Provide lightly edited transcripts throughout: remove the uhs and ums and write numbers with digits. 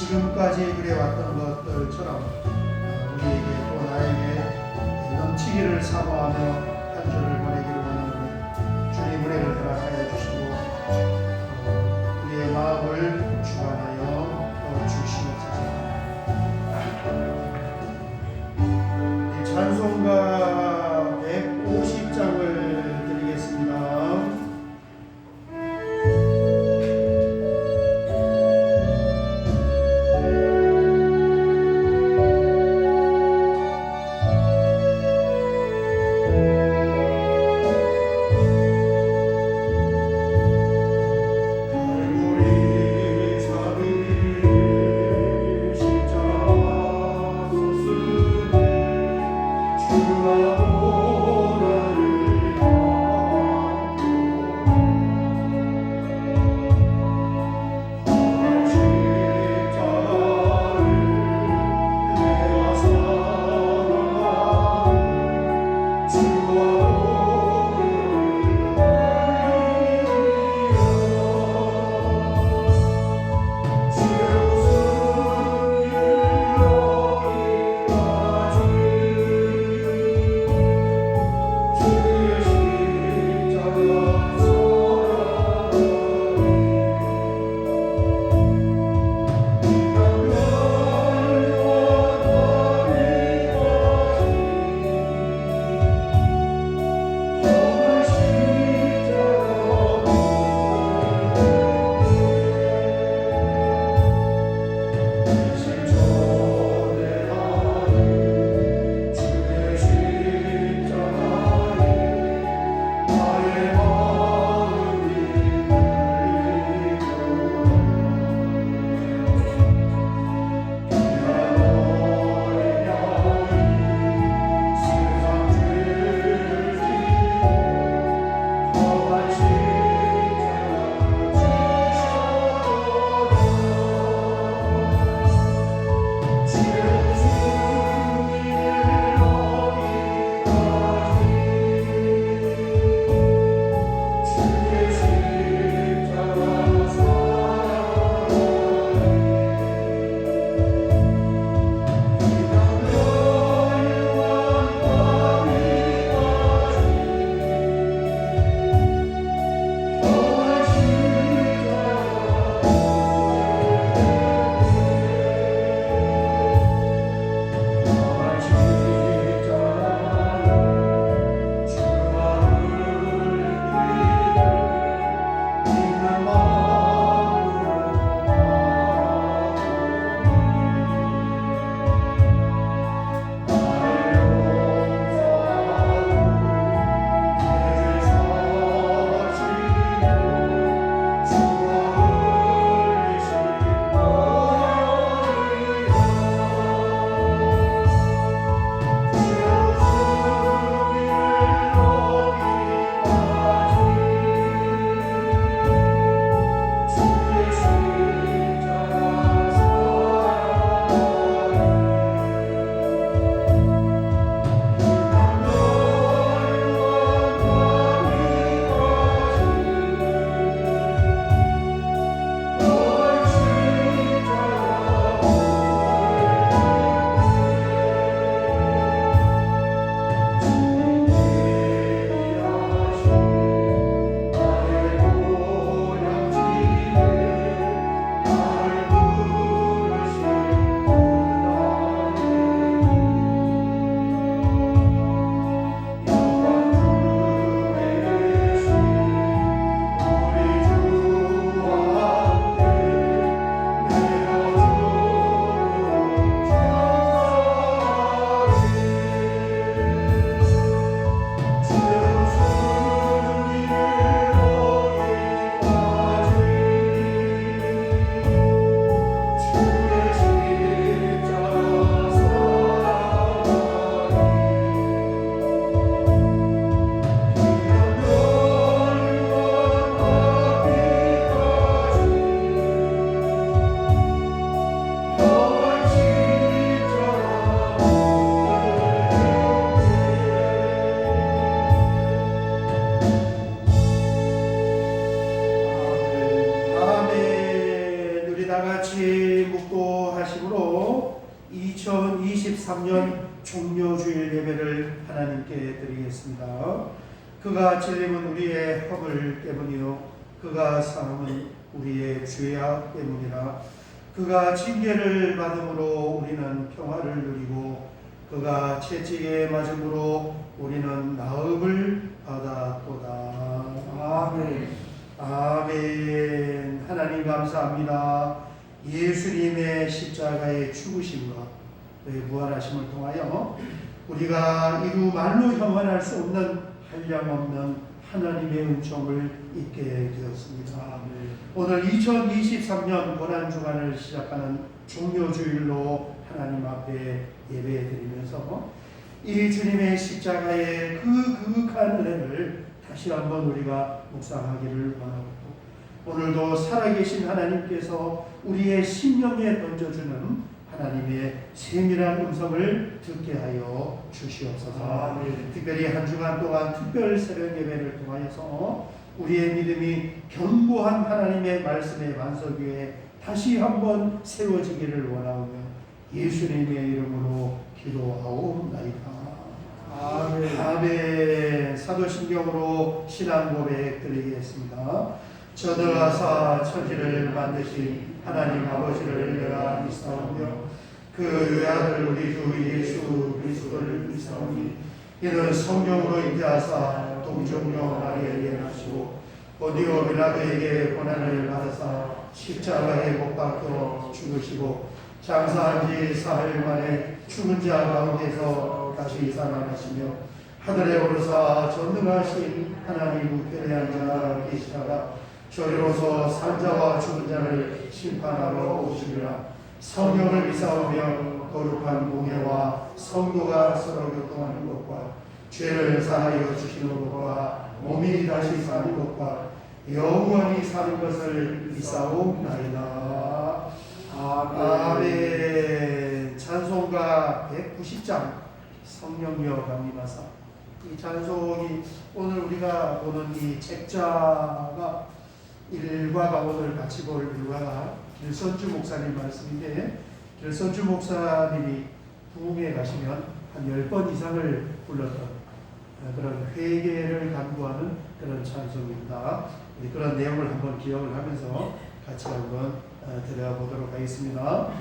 지금까지 그래왔던 것들처럼 우리에게 또 나에게 넘치기를 사모하며 한 주를 보내기를 원하노니 주님 은혜를 허락하여 주시고 우리의 마음을 주관하여 주시옵소서. 이 찬송가 150장을 드리겠습니다. 같이 묵도하심으로 2023년 종료주일 예배를 하나님께 드리겠습니다. 그가 찔림은 우리의 허물 때문이요 그가 상함은 우리의 죄악 때문이라. 그가 징계를 받음으로 우리는 평화를 누리고 그가 채찍에 맞음으로 우리는 나음을 받았도다. 아멘. 아멘. 하나님 감사합니다. 예수님의 십자가의 죽으심과 그의 부활하심을 통하여 우리가 이루 말로 형언할 수 없는 한량없는 하나님의 은총을 잊게 되었습니다. 아멘. 오늘 2023년 고난주간을 시작하는 종료주일로 하나님 앞에 예배드리면서 이 주님의 십자가의 그 그윽한 은혜를 다시 한번 우리가 묵상하기를 원하고, 오늘도 살아계신 하나님께서 우리의 심령에 던져주는 하나님의 세밀한 음성을 듣게 하여 주시옵소서. 특별히 한 주간 동안 특별 새벽 예배를 통하여서 우리의 믿음이 견고한 하나님의 말씀의 반석 위에 다시 한번 세워지기를 원하오며 예수님의 이름으로 기도하옵나이다. 아멘. 아멘. 사도신경으로 신앙 고백 드리겠습니다. 저들하사 천지를 만드신 하나님 아버지를 내가 믿사오며 그 외아들 우리 주 예수 그리스도를 믿사오니 이는 성령으로 잉태하사 동정녀 마리아에게 나시고 본디오 빌라도에게 고난을 받으사 십자가에 못 박혀 죽으시고 장사한 지 사흘 만에 죽은 자 가운데서 다시 살아나시며 하늘에 오르사 전능하신 하나님 우편에 앉아 계시다가 저리로서 산자와 죽은 자를 심판하러 오시리라. 성령을 믿사오며 거룩한 공예와 성도가 서로 교통하는 것과 죄를 사하여 주시는 것과 몸이 다시 사는 것과 영원히 사는 것을 믿사옵나이다. 아멘. 찬송가 190장 성령여 강림하사. 이 찬송이 오늘 우리가 보는 이 책자가 일과가 오늘 같이 볼 일과가 길선주 목사님 말씀인데, 길선주 목사님이 부흥에 가시면 한 10번 이상을 불렀던 그런 회개를 간구하는 그런 찬송입니다. 그런 내용을 한번 기억을 하면서 같이 한번 들어보도록 하겠습니다.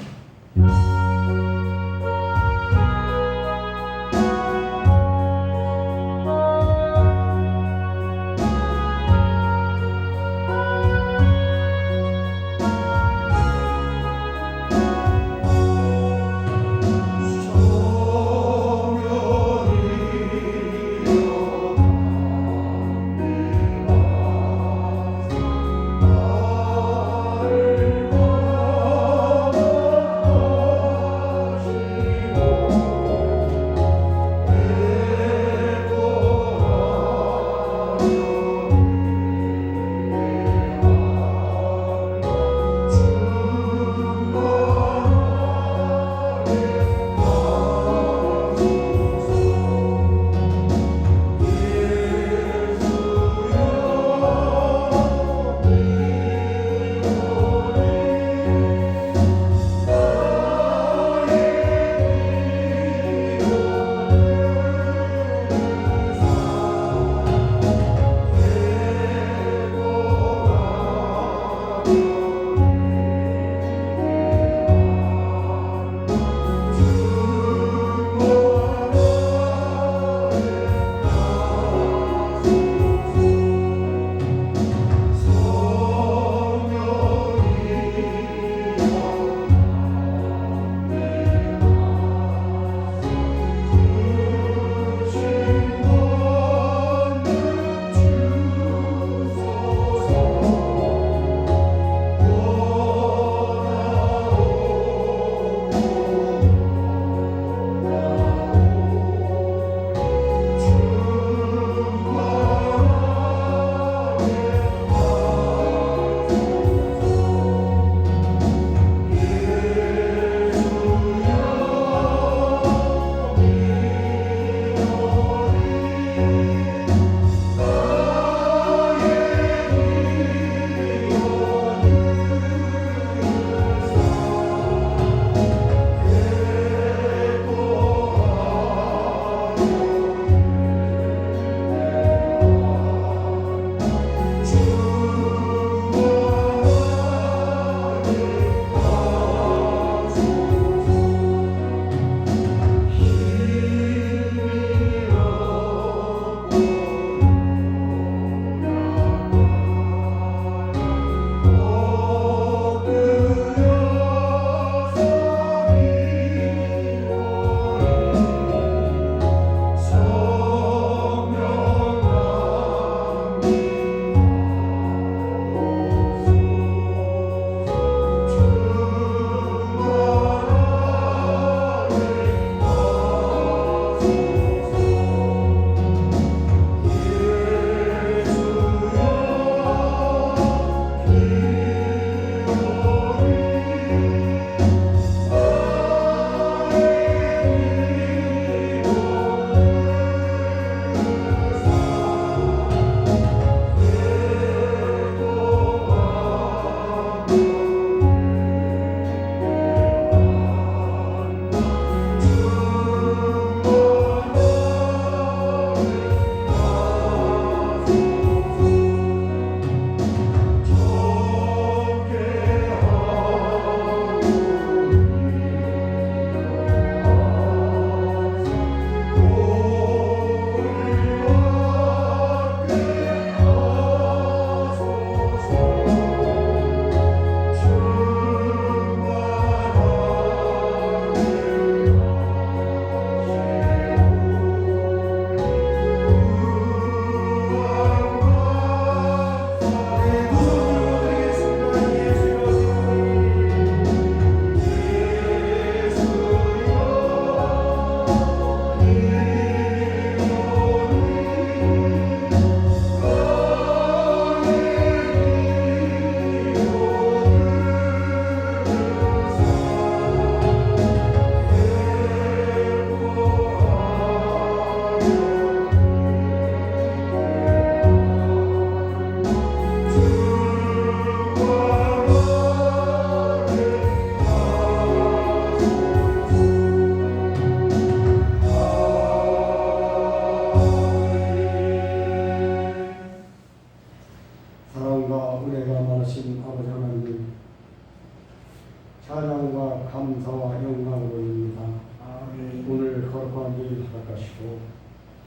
감사와 영광을 올립니다. 아멘. 오늘 거룩한 일 허락하시고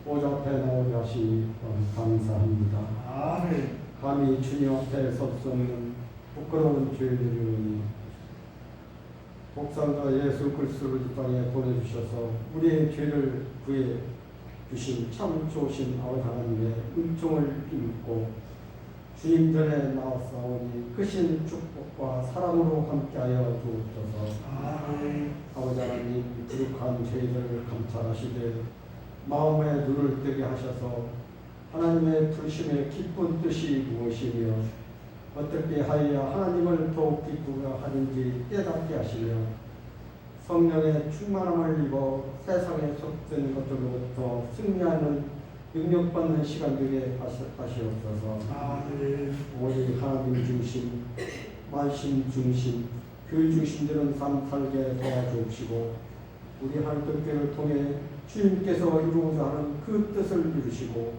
보좌 앞에 나오게 하시 감사합니다. 아멘. 감히 주님 앞에 설 수 없는 부끄러운 죄들이오니 복산자 예수 그리스도를 이 땅에 보내주셔서 우리의 죄를 구해 주신 참 좋으신 아버지 하나님의 은총을 입고 주님 전에 나왔사오니 크신 축복과 사랑으로 함께하여 주옵소서. 아멘. 아버지 하나님 부족한 저희들을 감찰하시되 마음의 눈을 뜨게 하셔서 하나님의 부르심의 기쁜 뜻이 무엇이며 어떻게 하여야 하나님을 더욱 기쁘게 하는지 깨닫게 하시며 성령의 충만함을 입어 세상에 속된 것들로부터 승리하는 능력받는 시간 되게 하시옵소서. 아멘. 오직 하나님 중심, 만신 중심, 교회 중심되는 삶 살게 도와주옵시고 우리 하늘교회를 통해 주님께서 이루고자 하는 그 뜻을 이루시고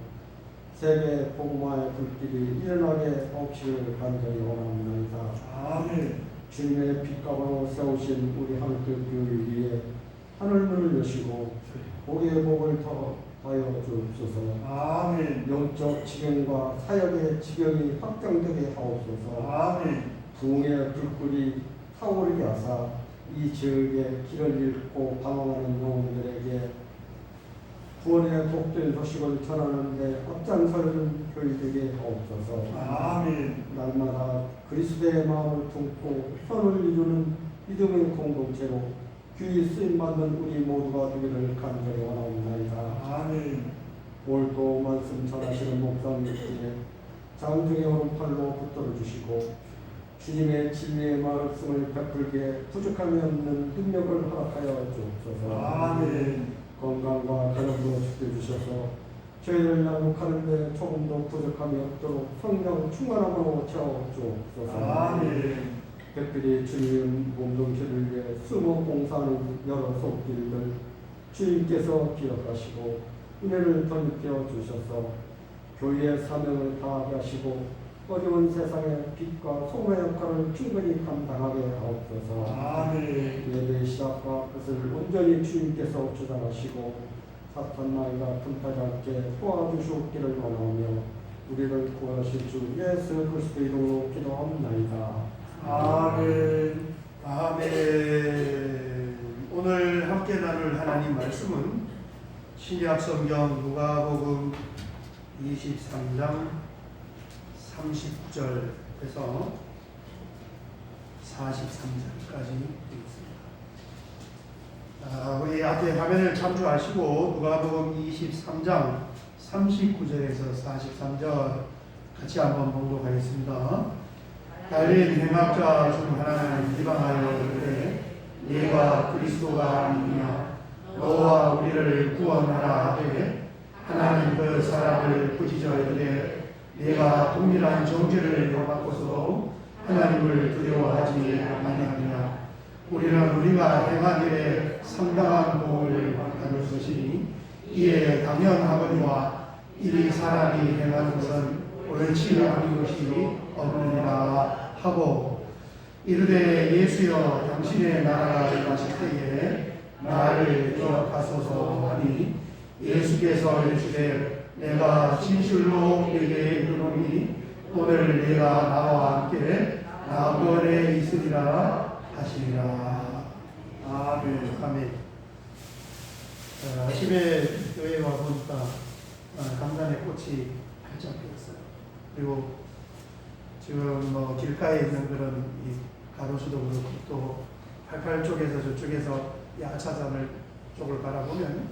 세계 복음화의 불길이 일어나게 하옵시기를 간절히 원합니다. 아멘. 주님의 빛가방으로 세우신 우리 하늘교회 위에 하늘문을 여시고 복의 복을 더하여 주옵소서. 아멘. 영적 지경과 사역의 지경이 확장되게 하옵소서. 아멘. 부흥의 불길이 타오르게 하사 이 지역에 길을 잃고 방황하는 영혼들에게 구원의 복된 소식을 전하는 데 앞장서는 교회되게 하옵소서. 아멘. 날마다 그리스도의 마음을 품고 선을 이루는 믿음의 공동체로 귀히 쓰임받는 우리 모두가 되기를 간절히 원하옵나이다. 아멘. 오늘도 말씀 전하시는 목사님께 장중의 오른팔로 붙들어 주시고 주님의 진리의 말씀을 베풀게 부족함이 없는 능력을 허락하여 주옵소서. 아멘. 건강과 건강도 지켜주셔서 저희를 양육하는데 조금도 부족함이 없도록 성령 충만함으로 채워주옵소서. 아멘. 특별히 주님 몸동체를 위해 수모 봉사하는 여러 속길들 주님께서 기억하시고 은혜를 덧입혀 주셔서 교회의 사명을 다하게 하시고 어려운 세상의 빛과 소금의 역할을 충분히 감당하게 하옵소서. 아멘. 예배의 시작과 끝을 온전히 주님께서 주장하시고 사탄 마귀가 분파하지 않게 도와주시기를 원하며 우리를 구원하실 주 예수 그리스도 이름으로 기도합나이다. 아멘. 아멘. 오늘 함께 나눌 하나님 말씀은 신약 성경 누가복음 23장 39절에서 43절까지 있습니다. 우리 앞에 화면을 참조하시고 누가복음 23장 39절에서 43절 같이 한번 봉독하겠습니다. 달린 행악자 중 하나는 비방하여 이르되 네가 그리스도가 아니냐 너와 우리를 구원하라 하되 하나님 그 사람을 꾸짖어 이르되 네가 동일한 정죄를 받고서도 하나님을 두려워하지 아니하느냐 우리는 우리가 행한 일에 상당한 복을 받을 것이니 이에 당연하거니와 이 사람이 행하는 것은 옳지 않은 것이 없느니라 하고 이르되 예수여 당신의 나라가 임하실 때에 나를 기억하소서 하니 예수께서 이르시되 내가 진실로 내게 이르노니 오늘 내가 나와 함께 낙원에 있으리라 하시리라. 아멘. 아멘. 아침에 교회에 와 보니까 강단에 꽃이 활짝 피었어요. 그리고 지금 뭐 길가에 있는 그런 이 가로수도 그렇고 또 88 쪽에서 저쪽에서 야차산을 쪽을 바라보면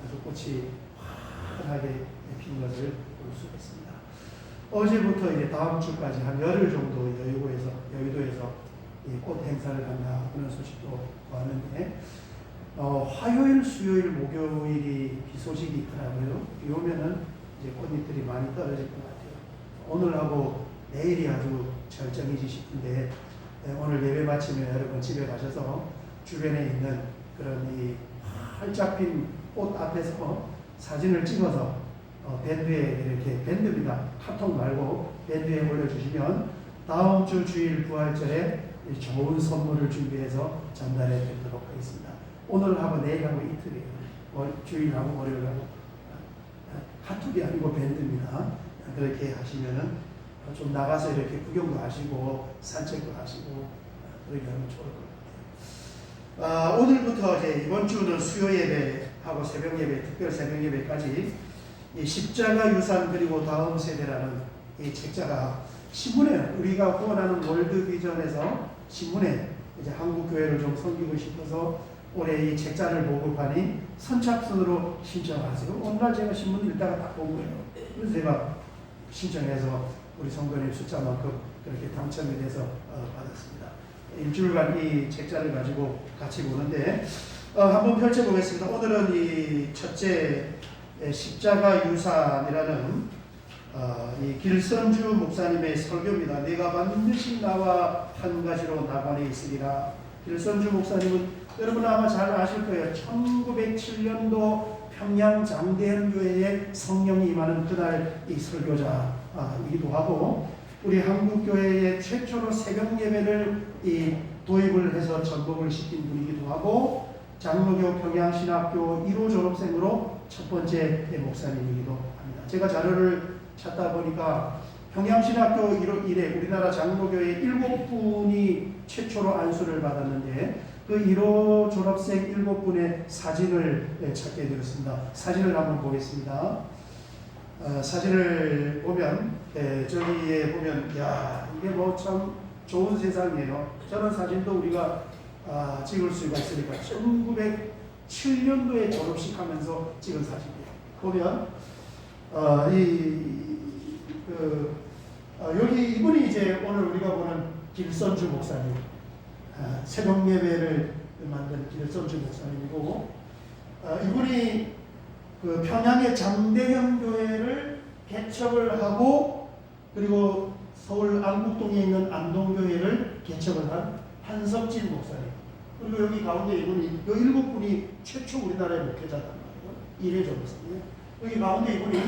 아주 꽃이 환하게 피는 것을 볼 수가 있습니다. 어제부터 이제 다음 주까지 한 열흘 정도 여의도에서 이 꽃 행사를 한다 그런 소식도 왔는데 화요일, 수요일, 목요일이 비 소식이 있더라고요. 비 오면은 이제 꽃잎들이 많이 떨어질 것 같아요. 오늘하고 내일이 아주 절정이지 싶은데 오늘 예배 마치면 여러분 집에 가셔서 주변에 있는 그런 이 활짝 핀 꽃 앞에서 사진을 찍어서 밴드에 이렇게 밴드입니다. 카톡 말고 밴드에 올려주시면 다음 주 주일 부활절에 이 좋은 선물을 준비해서 전달해 드리도록 하겠습니다. 오늘하고 내일하고 이틀이에요. 주일하고 월요일하고 핫투비 아니고 밴드입니다. 그렇게 하시면은 좀 나가서 이렇게 구경도 하시고 산책도 하시고 그렇게 하면 좋을 것 같아요. 오늘부터 이제 이번 주는 수요 예배하고 새벽 예배, 특별 새벽 예배까지 이 십자가 유산 그리고 다음 세대라는 이 책자가 신문에 우리가 후원하는 월드 비전에서 신문에 이제 한국 교회를 좀 섬기고 싶어서 올해 이 책자를 보급하니 선착순으로 신청하세요. 오늘 제가 신문 읽다가 딱 본 거예요. 그래서 제가 신청해서 우리 성도님 숫자만큼 그렇게 당첨이 돼서 받았습니다. 일주일간 이 책자를 가지고 같이 보는데 한번 펼쳐보겠습니다. 오늘은 이 첫째 십자가 유산이라는 이 길선주 목사님의 설교입니다. 내가 반드시 나와 한 가지로 나관에 있으리라. 길선주 목사님은 여러분 아마 잘 아실 거예요. 1907년도 평양 장대현교회에 성령이 임하는 그날 이 설교자이기도 하고 우리 한국교회의 최초로 새벽 예배를 이 도입을 해서 전복을 시킨 분이기도 하고 장로교 평양신학교 1호 졸업생으로 첫 번째 목사님이기도 합니다. 제가 자료를 찾다 보니까 평양신학교 1회 우리나라 장로교회 7분이 최초로 안수를 받았는데 그 1호 졸업생 7분의 사진을 찾게 되었습니다. 사진을 한번 보겠습니다. 사진을 보면 저기에 보면 야 이게 뭐 참 좋은 세상이에요. 저런 사진도 우리가 찍을 수가 있으니까 1907년도에 졸업식 하면서 찍은 사진이에요. 보면 여기 이분이 이제 오늘 우리가 보는 길선주 목사님, 새벽 예배를 만든 길선주 목사님이고 이분이 그 평양의 장대현 교회를 개척을 하고 그리고 서울 안국동에 있는 안동교회를 개척을 한 한석진 목사님. 그리고 여기 가운데 이분이 이 7분이 최초 우리나라의 목회자단 말이에요. 1회 전도사님. 여기 가운데 이분이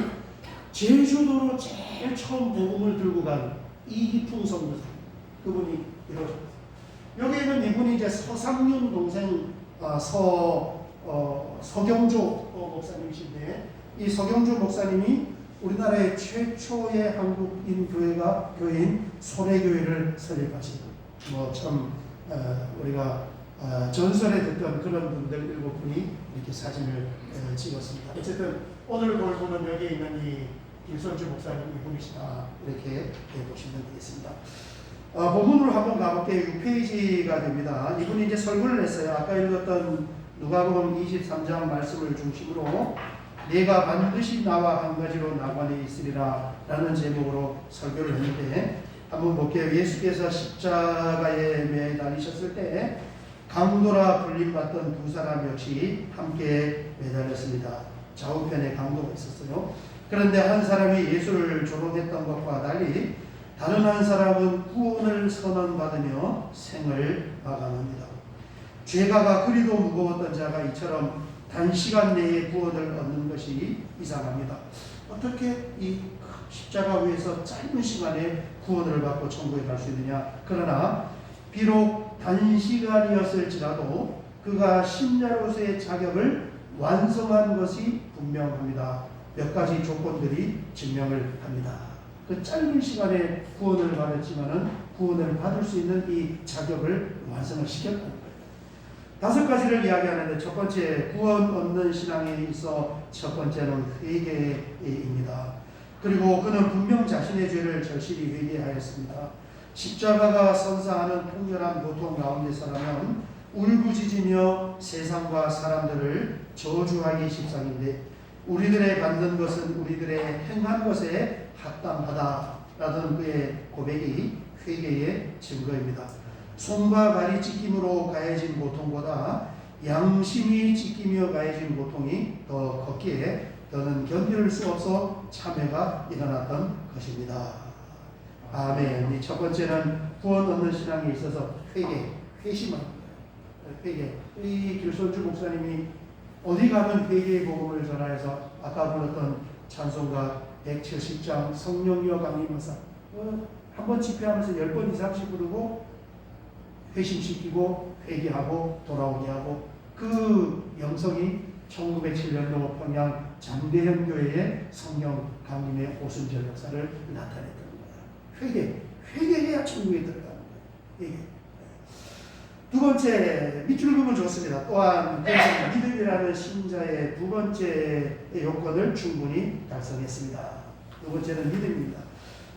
제주도로 제일 처음 복음을 들고 간 이기풍 선교사. 그분이 이러셨어요. 여기에는 이분이 이제 서상윤 동생 서경조 목사님이신데 이 서경조 목사님이 우리나라의 최초의 한국인 교회인 소래교회를 설립하신 뭐 참 우리가 전설에 듣던 그런 분들 7분이 이렇게 사진을 찍었습니다. 어쨌든 오늘 볼 분은 여기에 있는 이 길선주 목사님 이분이시다 이렇게 보시면 되겠습니다. 본문으로 한번 가볼게요. 6페이지가 됩니다. 이분이 이제 설교를 했어요. 아까 읽었던 누가복음 23장 말씀을 중심으로 내가 반드시 나와 한 가지로 나관에 있으리라 라는 제목으로 설교를 했는데 한번 볼게요. 예수께서 십자가에 매달리셨을 때 강도라 불림받던 두 사람 역시 함께 매달렸습니다. 좌우편에 강도가 있었어요. 그런데 한 사람이 예수를 조롱했던 것과 달리 다른 한 사람은 구원을 선언받으며 생을 마감합니다. 죄가가 그리도 무거웠던 자가 이처럼 단시간 내에 구원을 얻는 것이 이상합니다. 어떻게 이 십자가 위에서 짧은 시간에 구원을 받고 천국에 갈 수 있느냐. 그러나 비록 단시간이었을지라도 그가 신자로서의 자격을 완성한 것이 분명합니다. 몇 가지 조건들이 증명을 합니다. 그 짧은 시간에 구원을 받았지만은 구원을 받을 수 있는 이 자격을 완성을 시켰다는 거예요. 5가지를 이야기하는데 첫 번째 구원 얻는 신앙에 있어 첫 번째는 회개입니다. 그리고 그는 분명 자신의 죄를 절실히 회개하였습니다. 십자가가 선사하는 통렬한 고통 가운데서라면 울부짖으며 세상과 사람들을 저주하기 십상인데 우리들의 받는 것은 우리들의 행한 것에 합당하다라는 그의 고백이 회개의 증거입니다. 손과 발이 찢김으로 가해진 고통보다 양심이 찢기며 가해진 고통이 더 컸기에 더는 견딜 수 없어 참회가 일어났던 것입니다. 아멘. 이 첫 번째는 구원 얻는 신앙에 있어서 회심합니다. 회개. 이 길선주 목사님이 어디 가면 회개의 복음을 전하여서 아까 불렀던 찬송가 170장 성령여 강림하사 한번 집회하면서 10번 이상씩 부르고 회심시키고 회개하고 돌아오게 하고 그 영성이 1907년도 평양 장대현 교회의 성령 강림의 오순절 역사를 나타냈던 거예요. 회개해야 천국에 들어가는 거예요. 회개. 두 번째, 밑줄 그으면 좋습니다. 또한 믿음이라는 신자의 두 번째 요건을 충분히 달성했습니다. 두 번째는 믿음입니다.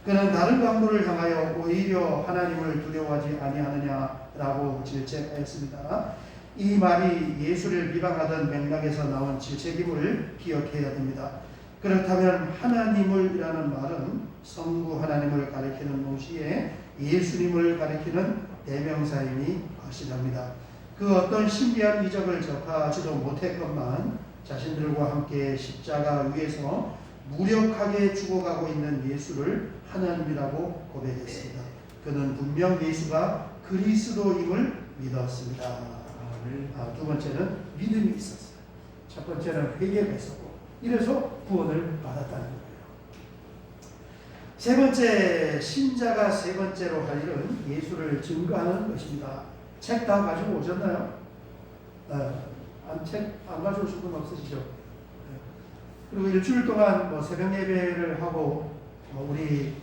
그는 다른 강도를 향하여 오히려 하나님을 두려워하지 아니하느냐라고 질책하였습니다. 이 말이 예수를 비방하던 맥락에서 나온 질책임을 기억해야 됩니다. 그렇다면 하나님을이라는 말은 성부 하나님을 가리키는 동시에 예수님을 가리키는 대명사임이 확실합니다. 그 어떤 신비한 이적을 접하지도 못했건만 자신들과 함께 십자가 위에서 무력하게 죽어가고 있는 예수를 하나님이라고 고백했습니다. 그는 분명 예수가 그리스도임을 믿었습니다. 두 번째는 믿음이 있었어요. 첫 번째는 회개가 있었고 이래서 구원을 받았다는 거예요. 세 번째, 신자가 세 번째로 할 일은 예수를 증거하는 것입니다. 책 다 가지고 오셨나요? 책 안 가져오신 분 없으시죠? 그리고 일주일 동안 새벽 예배를 하고 우리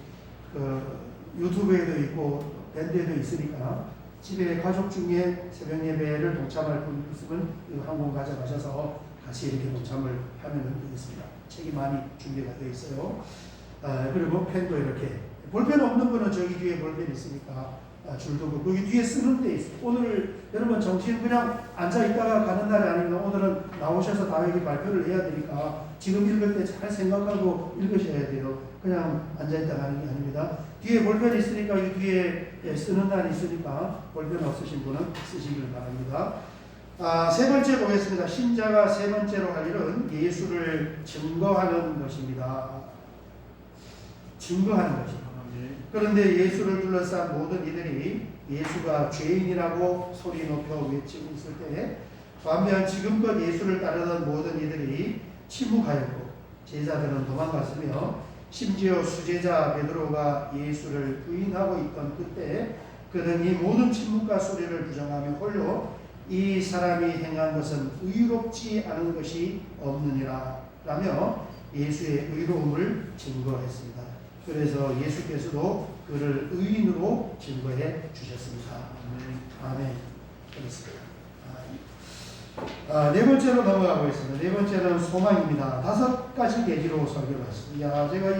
유튜브에도 있고 밴드에도 있으니까 집에 가족 중에 새벽 예배를 동참할 분 있으면 한 권 가져가셔서 같이 이렇게 동참을 하면 되겠습니다. 책이 많이 준비가 되어 있어요. 그리고 펜도 이렇게 볼펜 없는 분은 저기 뒤에 볼펜 있으니까 줄도 긋고 여기 뒤에 쓰는 데 있어요. 오늘 여러분 정신 그냥 앉아 있다가 가는 날이 아니면 오늘은 나오셔서 다 여기 발표를 해야 되니까 지금 읽을 때 잘 생각하고 읽으셔야 돼요. 그냥 앉아 있다가 하는 게 아닙니다. 뒤에 볼펜 있으니까 이 뒤에 쓰는 날이 있으니까 볼펜 없으신 분은 쓰시길 바랍니다. 세 번째 보겠습니다. 신자가 세 번째로 할 일은 예수를 증거하는 것입니다. 증거하는 것입니다. 그런데 예수를 둘러싼 모든 이들이 예수가 죄인이라고 소리 높여 외치고 있을 때 반면 지금껏 예수를 따르던 모든 이들이 침묵하였고 제자들은 도망갔으며 심지어 수제자 베드로가 예수를 부인하고 있던 그때 그는 이 모든 침묵과 소리를 부정하며 홀로 이 사람이 행한 것은 의롭지 않은 것이 없느니라 라며 예수의 의로움을 증거했습니다. 그래서 예수께서도 그를 의인으로 증거해 주셨습니다. 아멘. 그렇습니다. 네 번째로 넘어가 보겠습니다. 네 번째는 소망입니다. 5가지 계기로 설교를 했습니다. 제가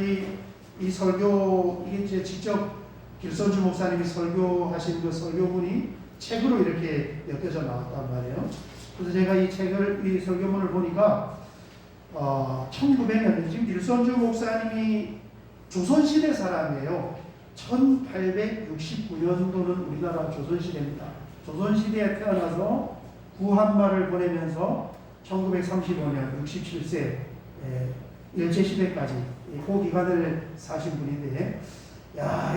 이 설교, 이게 제 직접 길선주 목사님이 설교하신 그 설교문이 책으로 이렇게 엮여져 나왔단 말이에요. 그래서 제가 이 설교문을 보니까 1900년, 지금 길선주 목사님이 조선시대 사람이에요. 1869년도는 우리나라 조선시대입니다. 조선시대에 태어나서 구한말을 보내면서 1935년 67세 일제시대까지 그 기간을 사신 분인데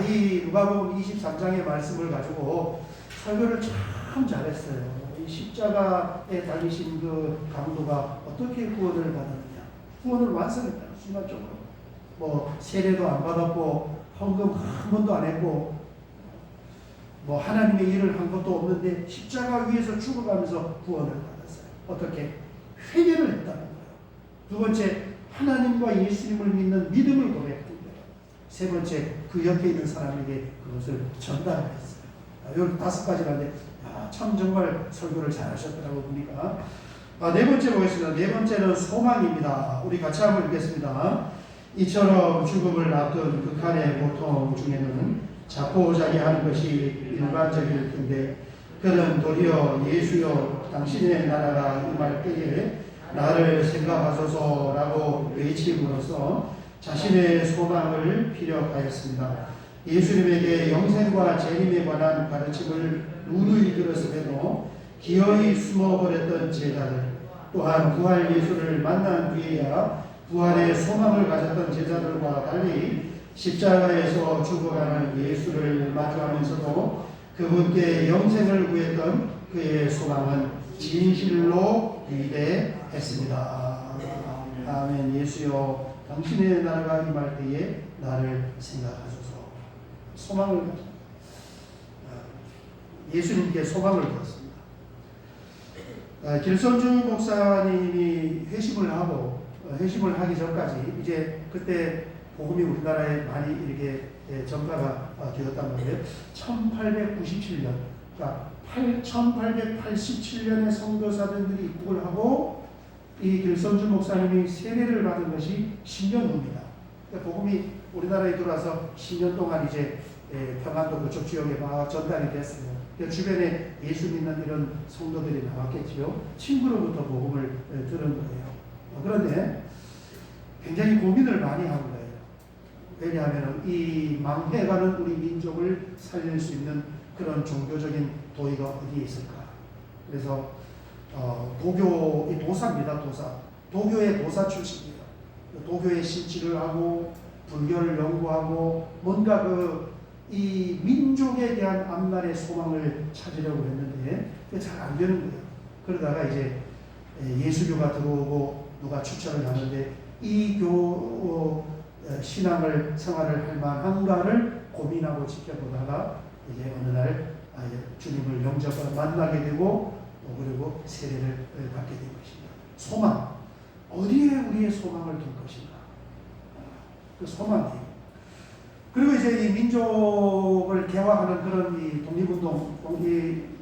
이 누가복음 23장의 말씀을 가지고 설교를 참 잘했어요. 이 십자가에 달리신 그 강도가 어떻게 구원을 받았느냐. 구원을 완성했다. 순간적으로. 세례도 안 받았고 헌금 한 번도 안 했고 하나님의 일을 한 것도 없는데 십자가 위에서 죽어가면서 구원을 받았어요. 어떻게? 회개를 했다는 거예요. 두 번째, 하나님과 예수님을 믿는 믿음을 고백한 거예요. 세 번째, 그 옆에 있는 사람에게 그것을 전달했어요. 여기 5가지인데 참 정말 설교를 잘하셨더라고 보니까. 네 번째 보겠습니다. 네 번째는 소망입니다. 우리 같이 한번 읽겠습니다. 이처럼 죽음을 앞둔 극한의 고통 중에는 자포자기하는 것이 일반적일 텐데 그는 도리어 예수여 당신의 나라가 임할 때에 나를 생각하소서라고 외침으로써 자신의 소망을 피력하였습니다. 예수님에게 영생과 재림에 관한 가르침을 누누이 들었음에도 기어이 숨어버렸던 제자들 또한 부활 예수를 만난 뒤에야 부활의 소망을 가졌던 제자들과 달리 십자가에서 죽어가는 예수를 마주하면서도 그분께 영생을 구했던 그의 소망은 진실로 위대했습니다. 아멘. 예수여 당신의 나라가 임할 때에 나를 생각하소서. 소망을 가져. 예수님께 소망을 두었습니다. 길선주 목사님이 회심을 하기 전까지 이제 그때 복음이 우리나라에 많이 이렇게 전파가 되었단 말이에요. 1897년, 그러니까 1887년에 선교사들이 입국을 하고 이 길선주 목사님이 세례를 받은 것이 10년 후입니다. 그러니까 복음이 우리나라에 들어와서 10년 동안 이제 평안도 그쪽 지역에 막 전달이 됐어요. 그러니까 주변에 예수 믿는 이런 성도들이 나왔겠지요. 친구로부터 복음을 들은 거예요. 그런데 굉장히 고민을 많이 한 거예요. 왜냐하면 이 망해가는 우리 민족을 살릴 수 있는 그런 종교적인 도의가 어디에 있을까? 그래서 도사입니다. 도교의 도사 출신이에요. 도교의 신취를 하고 불교를 연구하고 뭔가 이 민족에 대한 앞날의 소망을 찾으려고 했는데 잘 안 되는 거예요. 그러다가 이제 예수교가 들어오고 누가 추천을 하는데 이 신앙을 생활을 할 만한가를 고민하고 지켜보다가 이제 어느 날 주님을 영접을 만나게 되고 그리고 세례를 받게 된 것입니다. 소망, 어디에 우리의 소망을 둘 것인가? 그 소망이. 그리고 이제 이 민족을 개화하는 그런 이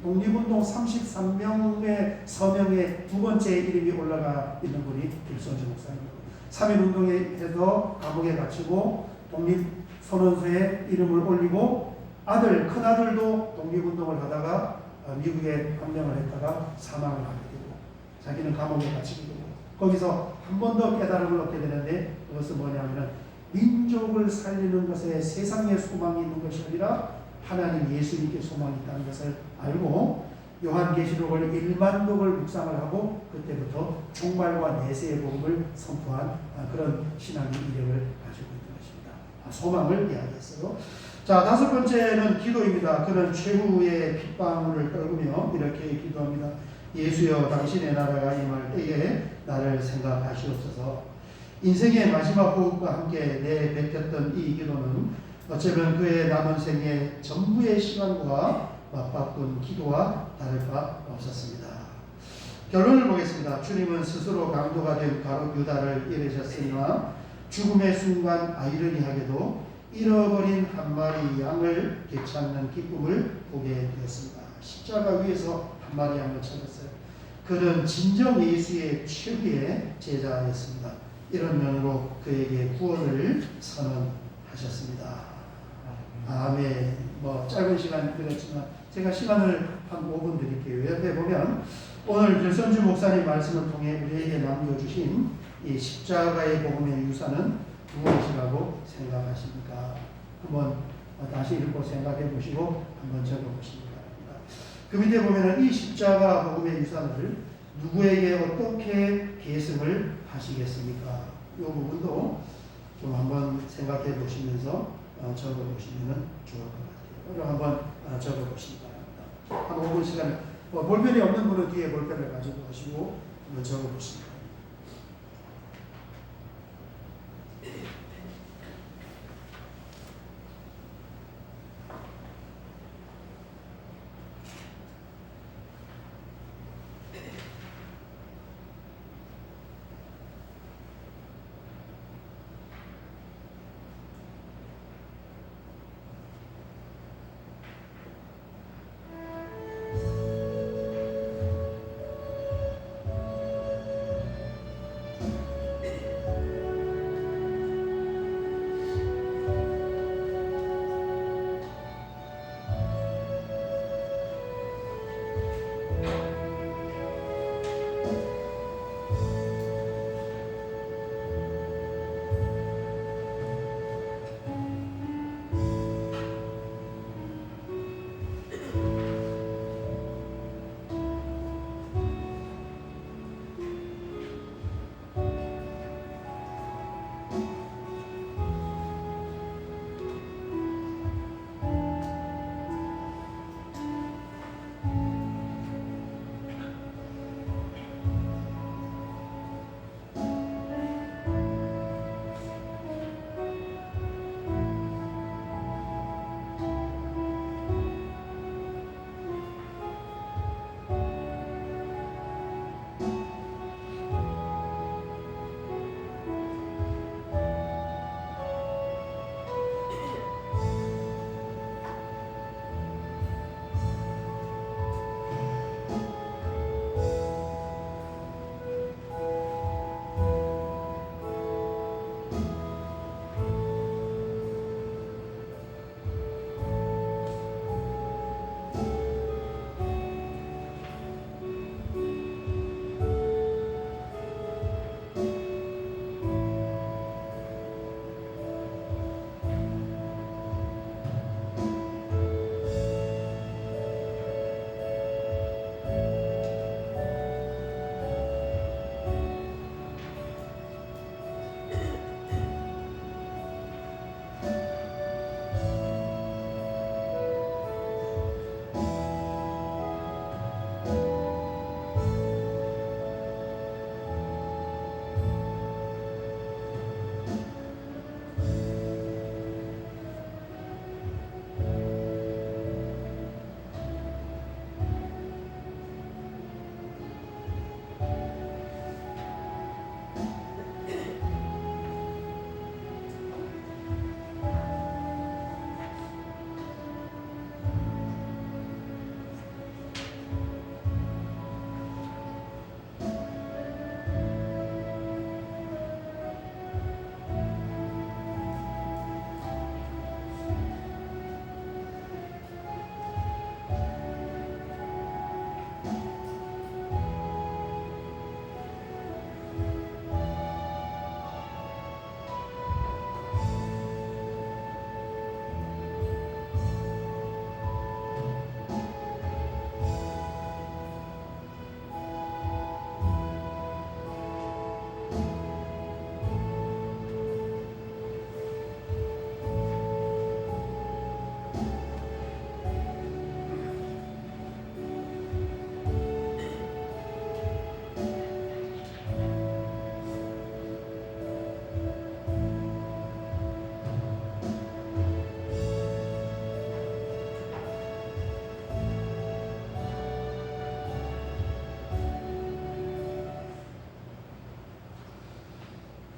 독립운동 33명의 서명에 두 번째 이름이 올라가 있는 분이 길선주 목사입니다. 3.1운동에서 감옥에 갇히고 독립선언서에 이름을 올리고 큰아들도 독립운동을 하다가 미국에 감명을 했다가 사망을 하게 되고 자기는 감옥에 갇히게 되고 거기서 한 번 더 깨달음을 얻게 되는데 그것은 뭐냐면 민족을 살리는 것에 세상에 소망이 있는 것이 아니라 하나님 예수님께 소망이 있다는 것을 알고 요한계시록을 1만 독을 묵상을 하고 그때부터 종말과 내세의 복음을 선포한 그런 신앙의 이력을 가지고 있는 것입니다. 소망을 이야기했어요. 자, 다섯 번째는 기도입니다. 그는 최후의 핏방울을 떨구며 이렇게 기도합니다. 예수여, 당신의 나라가 임할 때에 나를 생각하시옵소서. 인생의 마지막 호흡과 함께 내뱉었던 이 기도는 어쩌면 그의 남은 생의 전부의 시간과 맞바꾼 기도와 다를 바 없었습니다. 결론을 보겠습니다. 주님은 스스로 강도가 된 가룟 유다를 잃으셨으나 죽음의 순간 아이러니하게도 잃어버린 한 마리 양을 되찾는 기쁨을 보게 되었습니다. 십자가 위에서 한 마리 양을 찾았어요. 그는 진정 예수의 최후의 제자였습니다. 이런 면으로 그에게 구원을 선언하셨습니다. 아멘. 짧은 시간 드렸지만 제가 시간을 한 5분 드릴게요. 옆에 보면 오늘 길선주 목사님 말씀을 통해 우리에게 남겨주신 이 십자가의 복음의 유산은 무엇이라고 생각하십니까? 한번 다시 읽고 생각해 보시고 한번 적어 보시기 바랍니다. 그 밑에 보면 이 십자가 복음의 유산을 누구에게 어떻게 계승을 하시겠습니까? 이 부분도 좀 한번 생각해 보시면서 적어 보시면 좋을 것 같아요. 그럼 한번 적어 보시기 바랍니다. 한 5분 시간, 볼펜이 없는 분은 뒤에 볼펜을 가지고 오시고 한번 적어 보시기 바랍니다.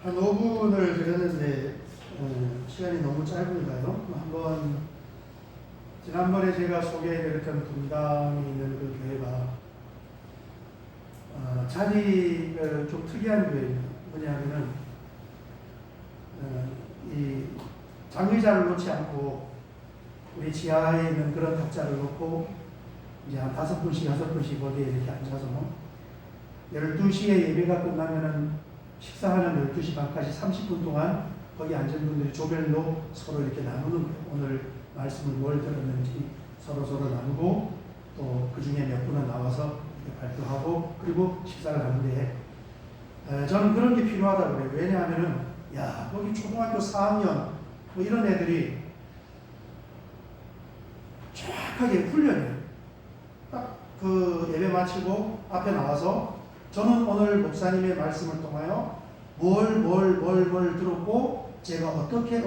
한 5분을 드렸는데 시간이 너무 짧은가요? 한번 지난번에 제가 소개해드렸던 분당에 있는 그 교회가 자리가 좀 특이한 교회입니다. 뭐냐면은 이 장의자를 놓지 않고 우리 지하에 있는 그런 탁자를 놓고 이제 한 5분씩 6분씩 거기에 이렇게 앉아서 12시에 예배가 끝나면은 식사하는 12시 반까지 30분 동안 거기 앉은 분들이 조별로 서로 이렇게 나누는 거예요. 오늘 말씀을 뭘 들었는지 서로 나누고 또 그 중에 몇 분은 나와서 발표하고 그리고 식사를 하는데 저는 그런 게 필요하다고 그래요. 왜냐하면은 거기 초등학교 4학년 뭐 이런 애들이 정확하게 훈련해요. 딱 그 예배 마치고 앞에 나와서 저는 오늘 목사님의 말씀을 통하여 뭘 들었고 제가 어떻게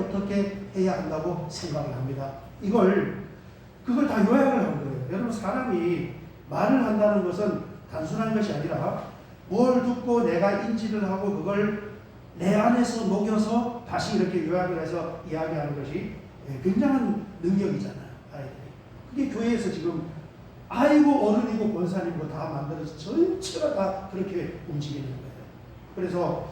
해야 한다고 생각을 합니다. 그걸 다 요약을 한 거예요. 여러분 사람이 말을 한다는 것은 단순한 것이 아니라 뭘 듣고 내가 인지를 하고 그걸 내 안에서 녹여서 다시 이렇게 요약을 해서 이야기하는 것이 굉장한 능력이잖아요. 아이들이. 그게 교회에서 지금 아이고 어른이고 권사님이고 다 만들어서 전체가 다 그렇게 움직이는 거예요. 그래서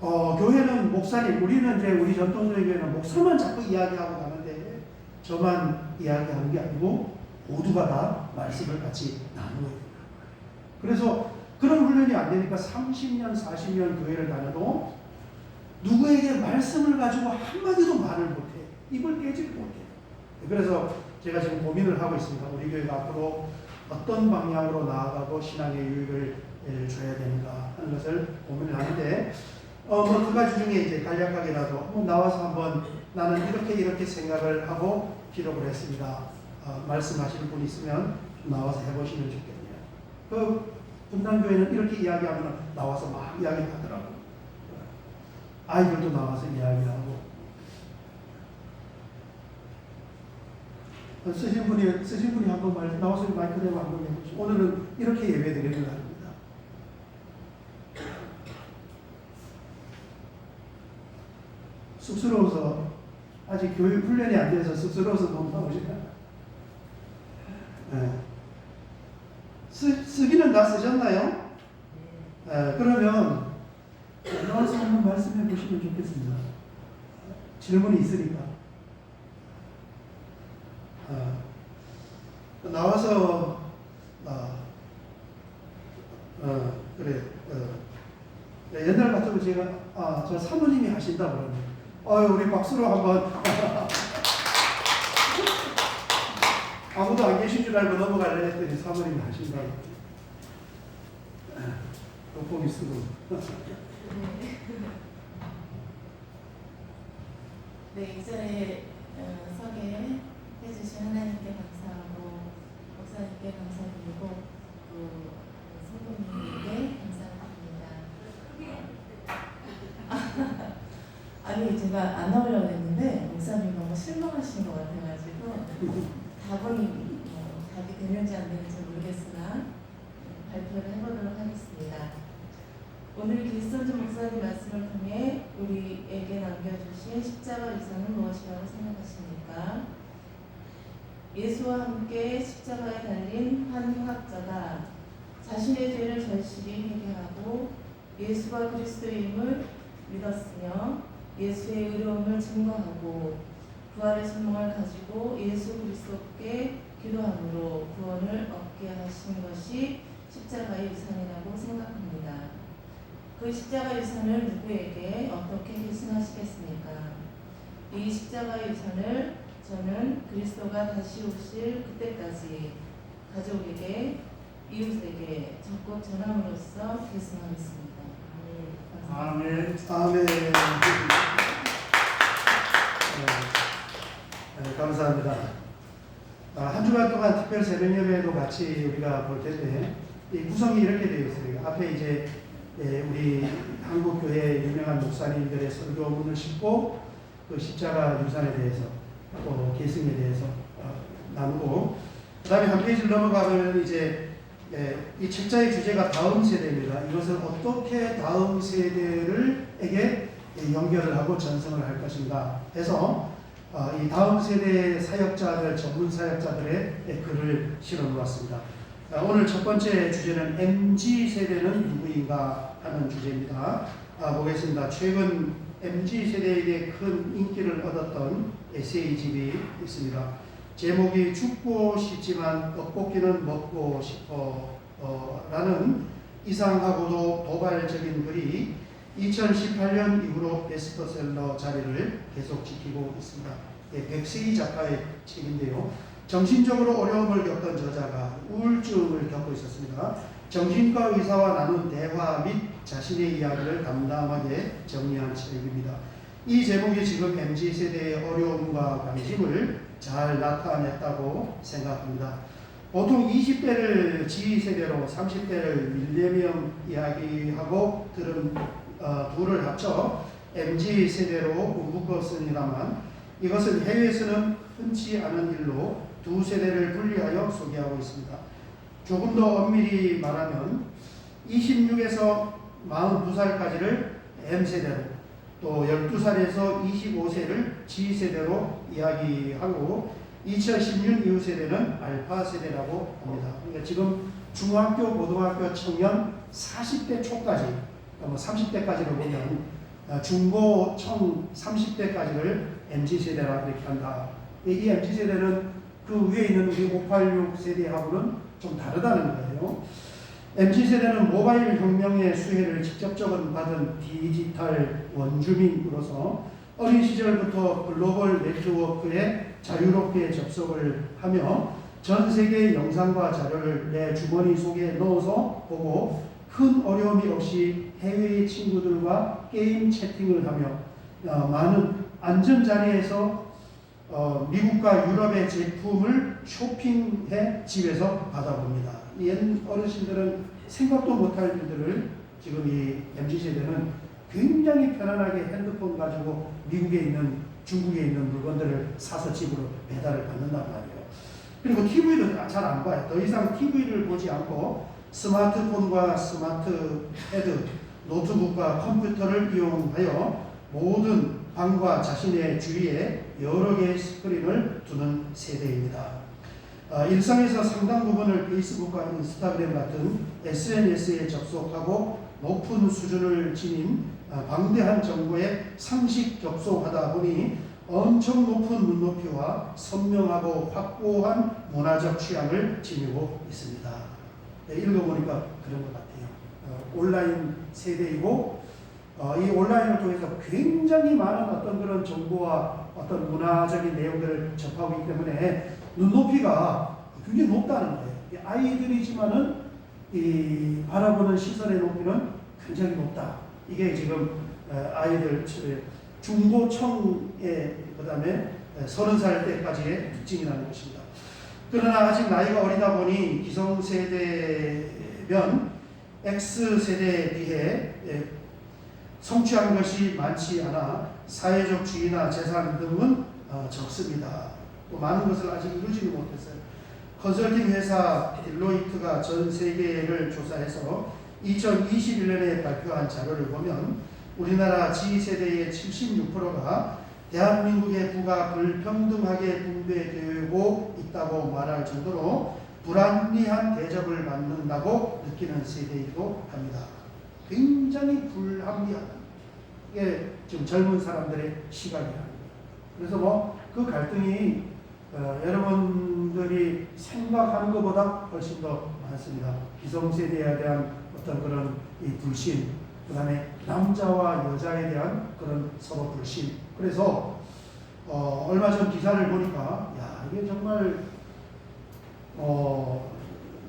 교회는 목사님, 우리는 이제 우리 전통적인 교회는 목사만 자꾸 이야기하고 가는데 저만 이야기하는 게 아니고 모두가 다 말씀을 같이 나누어야 된다는 거예요. 그래서 그런 훈련이 안 되니까 30년, 40년 교회를 다녀도 누구에게 말씀을 가지고 한마디도 말을 못해. 입을 깨지를 못해. 그래서 제가 지금 고민을 하고 있습니다. 우리 교회가 앞으로 어떤 방향으로 나아가고 신앙의 유익을 줘야 되는가 하는 것을 고민을 하는데 두 가지 중에 이제 간략하게라도 나와서 한번 나는 이렇게 생각을 하고 기록을 했습니다. 말씀하시는 분이 있으면 좀 나와서 해보시면 좋겠네요. 그 분당교회는 이렇게 이야기하면 나와서 막 이야기하더라고요. 아이들도 나와서 이야기하고 쓰신 분이 한번 나와서 마이크 대고 한번 해보시죠. 오늘은 이렇게 예배 드리는 날입니다. 쑥스러워서 아직 교육 훈련이 안 돼서 쑥스러워서 못 나오시나? 쓰기는 다 쓰셨나요? 그러면 나와서 한번 말씀해 보시면 좋겠습니다. 질문이 있으니까. 나와서 그래 옛날 같으면 제가 저 사모님이 하신다 그러면 우리 박수로 한번 아무도 안 계신 줄 알고 넘어가려 했더니 사모님이 하신다고 돋보기 쓰고 네, 이 자리에 소개해주신 하나님께 감사하고 목사님께 감사드리고 또 성도님께 감사드립니다. 아니 제가 안 나오려고 했는데 목사님 너무 실망하신 것 같아가지고 답이 되는지 안 되는지 모르겠으나 발표를 해보도록 하겠습니다. 오늘 길선주 목사님 말씀을 통해 우리에게 남겨주신 십자가 유산은 무엇이라고 생각하십니까? 예수와 함께 십자가에 달린 한 학자가 자신의 죄를 절실히 회개하고 예수가 그리스도임을 믿었으며 예수의 의로움을 증거하고 부활의 신망을 가지고 예수 그리스도께 기도함으로 구원을 얻게 하신 것이 십자가의 유산이라고 생각합니다. 그 십자가의 유산을 누구에게 어떻게 희생하시겠습니까? 이 십자가의 유산을 저는 그리스도가 다시 오실 그때까지 가족에게 이웃에게 적극 전함으로써 계승하겠습니다. 아멘. 감사합니다. 한 주간 동안 특별 새벽 예배도 같이 우리가 볼 텐데 이 구성이 이렇게 되어 있어요. 앞에 이제 우리 한국 교회 유명한 목사님들의 설교문을 싣고 그 십자가 유산에 대해서 또 계승에 대해서 나누고 그다음에 한 페이지를 넘어가면 이제 이 책자의 주제가 다음 세대입니다. 이것을 어떻게 다음 세대에게 연결을 하고 전승을 할 것인가 해서 이 다음 세대의 사역자들, 전문 사역자들의 글을 실어 놓았습니다. 오늘 첫 번째 주제는 MZ세대는 누구인가 하는 주제입니다. 보겠습니다. 최근 MZ세대에게 큰 인기를 얻었던 에세이집이 있습니다. 제목이 죽고 싶지만 떡볶이는 먹고 싶어 라는 이상하고도 도발적인 글이 2018년 이후로 베스트셀러 자리를 계속 지키고 있습니다. 백세희 작가의 책인데요. 정신적으로 어려움을 겪던 저자가 우울증을 겪고 있었습니다. 정신과 의사와 나눈 대화 및 자신의 이야기를 담담하게 정리한 책입니다. 이 제목이 지금 MZ세대의 어려움과 관심을 잘 나타냈다고 생각합니다. 보통 20대를 G세대로 30대를 밀레니엄 이야기하고 들은 둘을 합쳐 MZ세대로 묶었습니다만 이것은 해외에서는 흔치 않은 일로 두 세대를 분리하여 소개하고 있습니다. 조금 더 엄밀히 말하면 26에서 42살까지를 M세대로 또 12살에서 25세를 G세대로 이야기하고 2016 이후 세대는 알파 세대라고 합니다. 그러니까 지금 중학교, 고등학교 청년 40대 초까지, 30대까지를 보면 중고 청 30대까지를 MZ세대라고 이렇게 한다. 이 MZ세대는 그 위에 있는 우리 586 세대하고는 좀 다르다는 거예요. MZ세대는 모바일 혁명의 수혜를 직접적으로 받은 디지털 원주민으로서 어린 시절부터 글로벌 네트워크에 자유롭게 접속을 하며 전 세계의 영상과 자료를 내 주머니 속에 넣어서 보고 큰 어려움이 없이 해외의 친구들과 게임 채팅을 하며 많은 안전 자리에서 미국과 유럽의 제품을 쇼핑해 집에서 받아봅니다. 옛 어르신들은 생각도 못할 일들을 지금 이 MZ세대는 굉장히 편안하게 핸드폰 가지고 미국에 있는, 중국에 있는 물건들을 사서 집으로 배달을 받는단 말이에요. 그리고 TV도 잘 안 봐요. 더 이상 TV를 보지 않고 스마트폰과 스마트패드, 노트북과 컴퓨터를 이용하여 모든 방과 자신의 주위에 여러 개의 스크린을 두는 세대입니다. 일상에서 상당 부분을 페이스북과 인스타그램 같은 SNS에 접속하고 높은 수준을 지닌 방대한 정보에 상식 접속하다 보니 엄청 높은 눈높이와 선명하고 확고한 문화적 취향을 지니고 있습니다. 읽어보니까 그런 것 같아요. 온라인 세대이고 이 온라인을 통해서 굉장히 많은 어떤 그런 정보와 어떤 문화적인 내용들을 접하고 있기 때문에 눈높이가 굉장히 높다는 거예요. 아이들이지만은 이 바라보는 시선의 높이는 굉장히 높다. 이게 지금 아이들 중고청의 그다음에 30살 때까지의 특징이라는 것입니다. 그러나 아직 나이가 어리다 보니 기성세대면 X세대에 비해 성취한 것이 많지 않아 사회적 지위나 재산 등은 적습니다. 또 많은 것을 아직 이루지는 못했어요. 컨설팅 회사 딜로이트가 전 세계를 조사해서 2021년에 발표한 자료를 보면 우리나라 G세대의 76%가 대한민국의 부가 불평등하게 분배되고 있다고 말할 정도로 불합리한 대접을 받는다고 느끼는 세대이기도 합니다. 굉장히 불합리하다. 이게 지금 젊은 사람들의 시각이라는 거예요. 그래서 그 갈등이 여러분들이 생각하는 것보다 훨씬 더 많습니다. 기성세대에 대한 어떤 그런 이 불신, 그 다음에 남자와 여자에 대한 그런 서로 불신. 그래서 얼마 전 기사를 보니까 이게 정말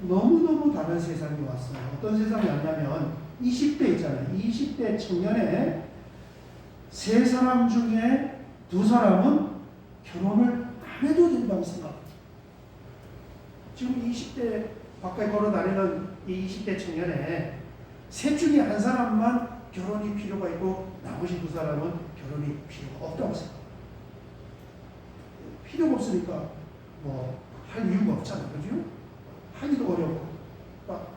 너무너무 다른 세상이 왔어요. 어떤 세상이 왔냐면 20대 있잖아요. 20대 청년에 3사람 중에 2사람은 결혼을 안 해도 된다고 생각합니다. 지금 20대 밖에 걸어 다니는 이 20대 청년에 셋 중에 한 사람만 결혼이 필요가 있고 나머지 2사람은 결혼이 필요가 없다고 생각합니다. 필요가 없으니까 할 이유가 없잖아요. 그죠? 하기도 어렵고. 그러니까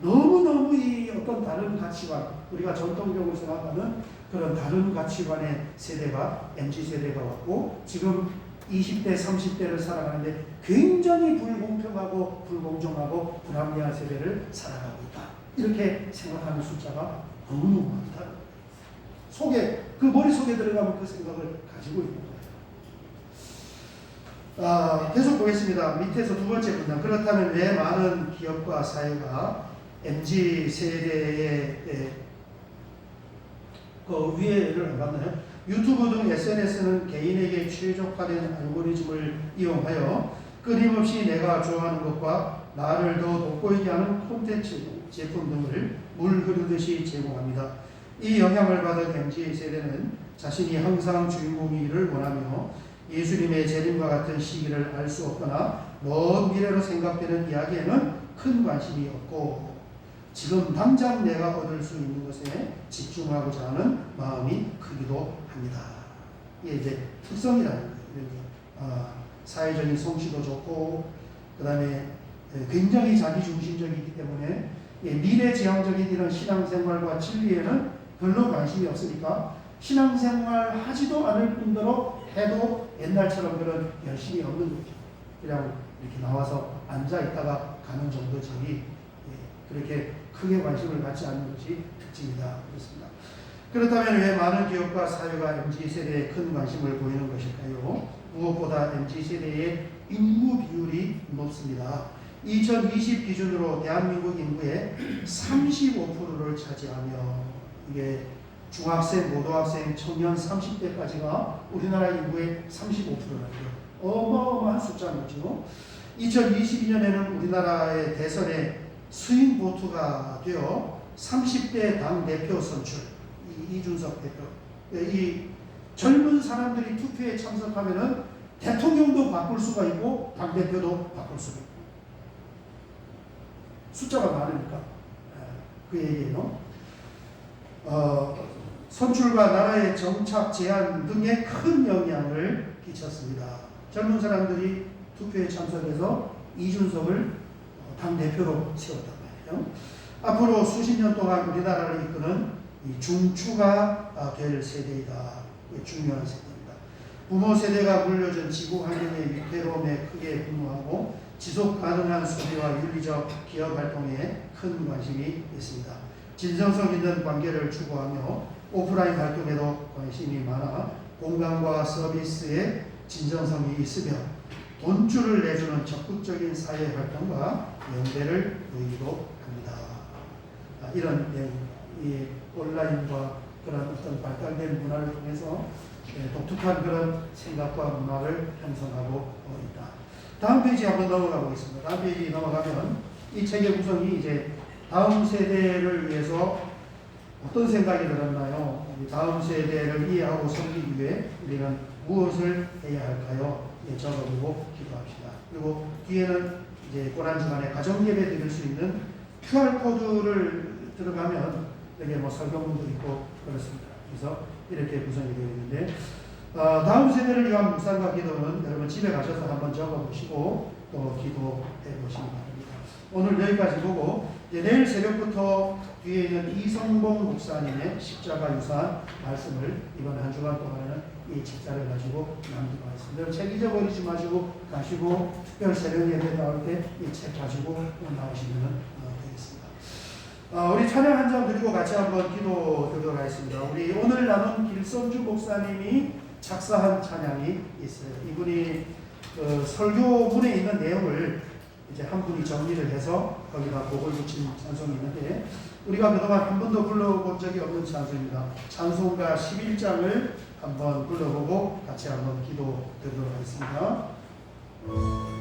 너무너무 이 어떤 다른 가치관, 우리가 전통적으로 생각하는 그런 다른 가치관의 세대가 MZ세대가 왔고, 지금 20대, 30대를 살아가는데 굉장히 불공평하고 불공정하고 불합리한 세대를 살아가고 있다. 이렇게 생각하는 숫자가 너무너무 많다. 그 머릿속에 들어가면 그 생각을 가지고 있는 거예요. 계속 보겠습니다. 밑에서 두 번째 문장. 그렇다면 왜 많은 기업과 사회가 MZ세대의 그 위에를 안 봤나요? 유튜브 등 SNS는 개인에게 최적화된 알고리즘을 이용하여 끊임없이 내가 좋아하는 것과 나를 더 돋보이게 하는 콘텐츠, 제품 등을 물 흐르듯이 제공합니다. 이 영향을 받은 MZ세대는 자신이 항상 주인공이기를 원하며 예수님의 재림과 같은 시기를 알 수 없거나 먼 미래로 생각되는 이야기에는 큰 관심이 없고, 지금 당장 내가 얻을 수 있는 것에 집중하고자 하는 마음이 크기도 합니다. 이게 이제 특성이라는 거예요. 사회적인 성취도 좋고, 그 다음에 굉장히 자기중심적이기 때문에 미래지향적인 이런 신앙생활과 진리에는 별로 관심이 없으니까 신앙생활 하지도 않을 뿐더러 해도 옛날처럼 그런 열심이 없는 거죠. 그냥 이렇게 나와서 앉아있다가 가는 정도지, 그렇게 크게 관심을 갖지 않는 것이 특징이다. 그렇습니다. 그렇다면 왜 많은 기업과 사회가 MZ세대에 큰 관심을 보이는 것일까요? 무엇보다 MZ세대의 인구 비율이 높습니다. 2020 기준으로 대한민국 인구의 35%를 차지하며, 이게 중학생, 고등학생, 청년 30대까지가 우리나라 인구의 35%라고요. 어마어마한 숫자인 거죠. 2022년에는 우리나라의 대선에 스윙 보트가 되어 30대 당대표 선출, 이준석 대표, 이 젊은 사람들이 투표에 참석하면은 대통령도 바꿀 수가 있고 당대표도 바꿀 수가 있고, 숫자가 많으니까. 그 얘기예요. 선출과 나라의 정착 제한 등에 큰 영향을 끼쳤습니다. 젊은 사람들이 투표에 참석해서 이준석을 당대표로 세웠단 말이에요. 앞으로 수십 년 동안 우리나라를 이끄는 중추가 될 세대이다. 중요한 세대입니다. 부모 세대가 물려준 지구 환경의 위태로움에 크게 분노하고 지속 가능한 소비와 윤리적 기업 활동에 큰 관심이 있습니다. 진정성 있는 관계를 추구하며 오프라인 활동에도 관심이 많아 공간과 서비스에 진정성이 있으며 돈줄을 내주는 적극적인 사회 활동과 연대를 보이기도 합니다. 이런 이 온라인과 그런 어떤 발달된 문화를 통해서 독특한 그런 생각과 문화를 형성하고 있다. 다음 페이지 한번 넘어가 보겠습니다. 다음 페이지 넘어가면 이 책의 구성이 이제 다음 세대를 위해서 어떤 생각이 들었나요? 다음 세대를 이해하고 섬기기 위해 우리는 무엇을 해야 할까요? 적어보고 기도합시다. 그리고 뒤에는 이제 고난주간에 가정예배 드릴 수 있는 QR코드를 들어가면 여기에 뭐 설명문도 있고 그렇습니다. 그래서 이렇게 구성이 되어 있는데, 다음 세대를 위한 묵상과 기도는 여러분 집에 가셔서 한번 적어보시고 또 기도해 보시기 바랍니다. 오늘 여기까지 보고 내일 새벽부터 뒤에 있는 이성봉 목사님의 십자가 유산 말씀을 이번 한 주간 동안은 이 책자를 가지고 남기고 하겠습니다. 책 잊어버리지 마시고 가시고 특별 새벽 예배 나올 때 이 책 가지고 나오시면 되겠습니다. 우리 찬양 한 장 드리고 같이 한번 기도 드리도록 하겠습니다. 우리 오늘 나눈 길선주 목사님이 작사한 찬양이 있어요. 이분이 설교문에 있는 내용을 이제 한 분이 정리를 해서 거기다 곡을 붙인 찬송이 있는데, 우리가 그동안 한 번도 불러본 적이 없는 찬송입니다. 찬송가 11장을 한번 불러보고 같이 한번 기도 드리도록 하겠습니다. 주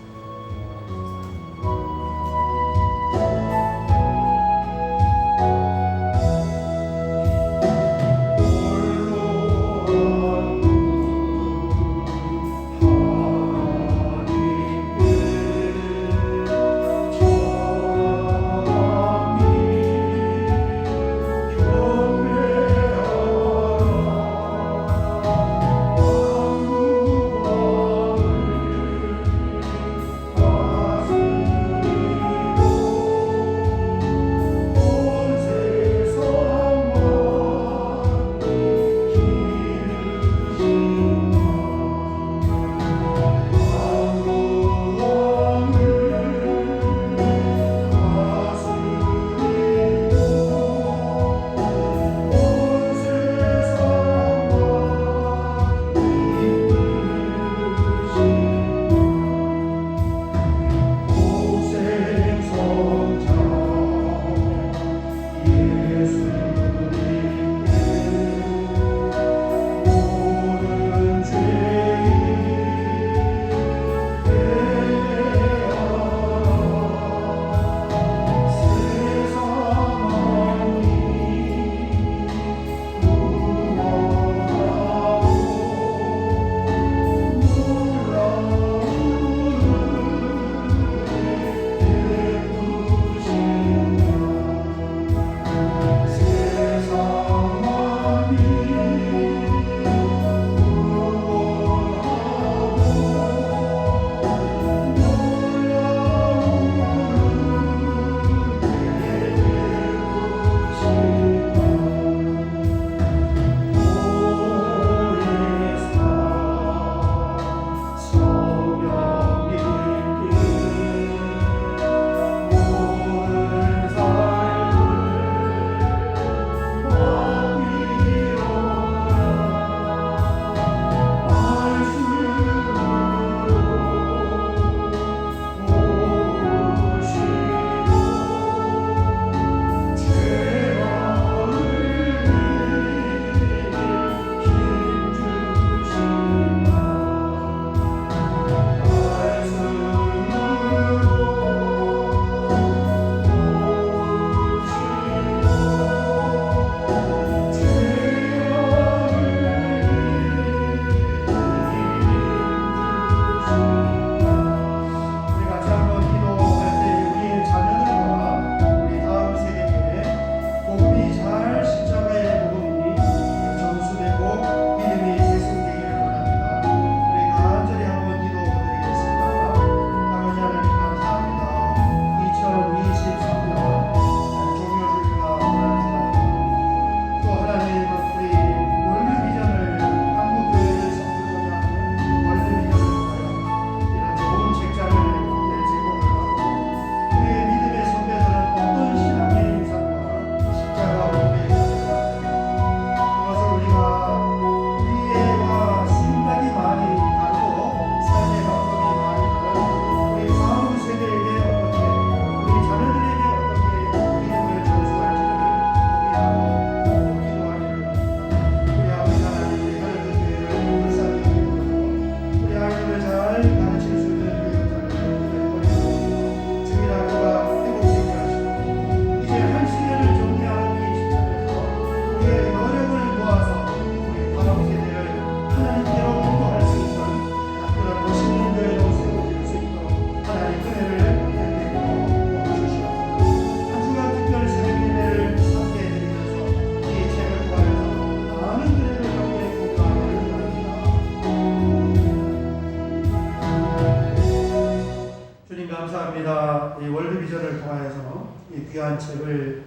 귀한 책을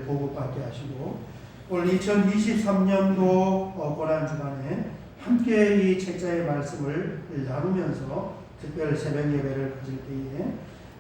보급받게 하시고 올 2023년도 고난주간에 함께 이 책자의 말씀을 나누면서 특별 새벽 예배를 가질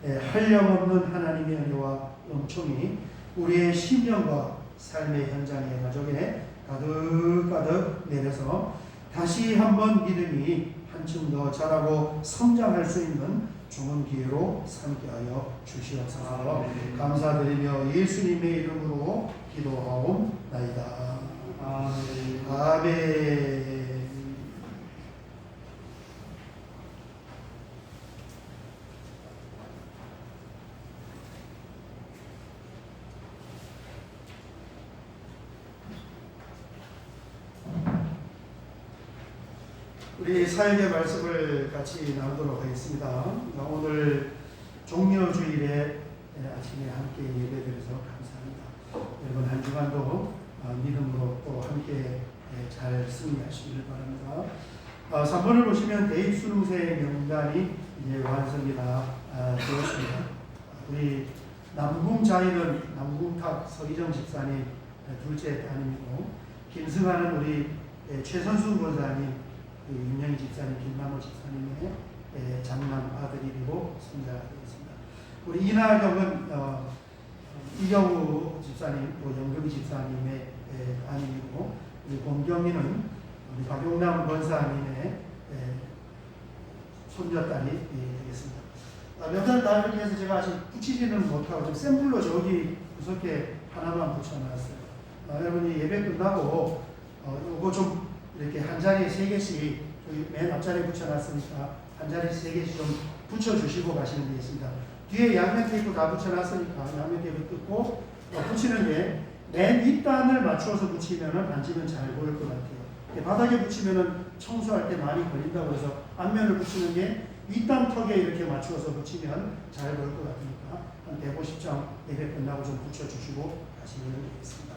때에 한량없는 하나님의 은혜와 은총이 우리의 심령과 삶의 현장의 가족에 가득가득 내려서 다시 한번 믿음이 한층 더 자라고 성장할 수 있는 좋은 기회로 삼게 하여 주시옵소서. 감사드리며 예수님의 이름으로 기도하옵나이다. 아멘. 아멘. 우리 사역의 말씀을 같이 나누도록 하겠습니다. 오늘 종려주일에 아침에 함께 예배드려서 감사합니다. 여러분 한 주간도 믿음으로 또 함께 잘 승리하시길 바랍니다. 3번을 보시면 대입수능세 명단이 이제 완성이 다 되었습니다. 우리 남궁자인은 남궁탁 서기정 집사님 둘째 따님이고 김승하는 우리 최선순 권사님 윤영희 집사님, 김남호 집사님의 장남 아들이고 손자가 되겠습니다. 우리 이나경은 이경우 집사님, 또 영금이 집사님의 아들이고 우리 공경이는 우리 박용남 권사님의 손녀딸이 되겠습니다. 몇달 다르기 위해서 제가 아직 붙이지는 못하고 좀 샘플로 저기 무섭게 하나만 붙여놨어요. 여러분이 예배 끝나고 이거 좀 이렇게 한 자리에 3개씩 맨 앞자리에 붙여놨으니까 한 자리에 3개씩 좀 붙여주시고 가시는 게 있습니다. 뒤에 양면 테이프 다 붙여놨으니까 양면 테이프 뜯고 붙이는 게 맨 윗단을 맞추어서 붙이면은 앉으면 잘 보일 것 같아요. 바닥에 붙이면은 청소할 때 많이 걸린다고 해서 앞면을 붙이는 게 윗단 턱에 이렇게 맞추어서 붙이면 잘 보일 것 같으니까 한 150장 예배 끝나고 좀 붙여주시고 가시면 되겠습니다.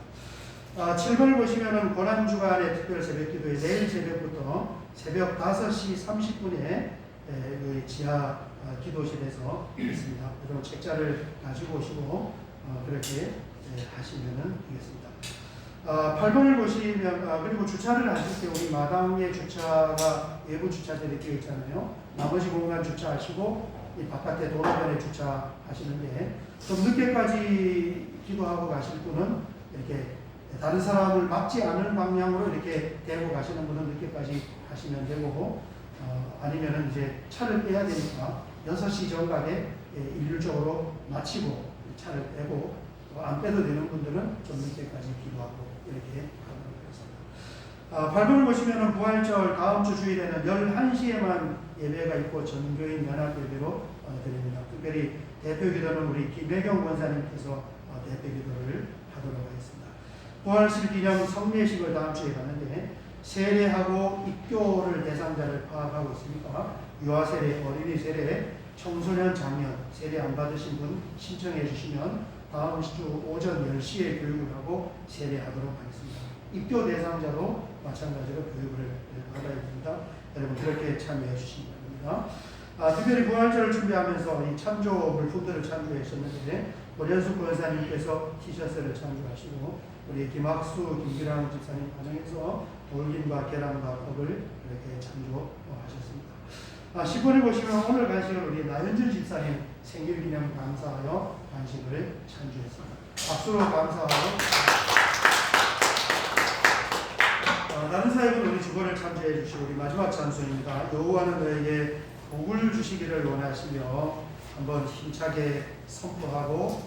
7번을 보시면은 고난주간의 특별 새벽기도에 내일 새벽부터 새벽 5시 30분에 지하 기도실에서 있습니다. 여러분 책자를 가지고 오시고 그렇게 하시면 되겠습니다. 8번을 보시면 그리고 주차를 하실 때 우리 마당에 주차가 외부 주차들이 되어 있잖아요. 나머지 공간 주차하시고 이 바깥에 도로변에 주차하시는데 좀 늦게까지 기도하고 가실 분은 이렇게 다른 사람을 막지 않을 방향으로 이렇게 대고 가시는 분은 늦게까지 하시면 되고 아니면은 이제 차를 빼야 되니까 6시 전까지 일률적으로 마치고 차를 빼고 안 빼도 되는 분들은 좀 늦게까지 기도하고 이렇게 하도록 하겠습니다. 8번을 보시면은 부활절 다음 주 주일에는 11시에만 예배가 있고 전교인 연합 예배로 드립니다. 특별히 대표 기도는 우리 김혜경 권사님께서 대표 기도를 하도록 하겠습니다. 부활절 기념 성례식을 다음 주에 가는데 세례하고 입교를 대상자를 파악하고 있으니까 유아세례, 어린이 세례, 청소년 장년 세례 안 받으신 분 신청해 주시면 다음 주 오전 10시에 교육을 하고 세례하도록 하겠습니다. 입교 대상자도 마찬가지로 교육을 받아야 됩니다. 여러분 그렇게 참여해 주시기 바랍니다. 특별히 부활절을 준비하면서 이 찬조 물품들을 찬조했었는데 고련숙 권사님께서 티셔츠를 찬조하시고 우리 김학수, 김기랑 집사님 가정에서 돌김과 계란과 떡을 이렇게 찬조하셨습니다. 10번을 보시면 오늘 간식을 우리 나현준 집사님 생일기념 감사하여 간식을 찬조했습니다. 박수로 감사하고 다른 사역은 우리 주보를 찬조해 주시고 우리 마지막 찬송입니다. 여호와는 너에게 복을 주시기를 원하시며 한번 힘차게 선포하고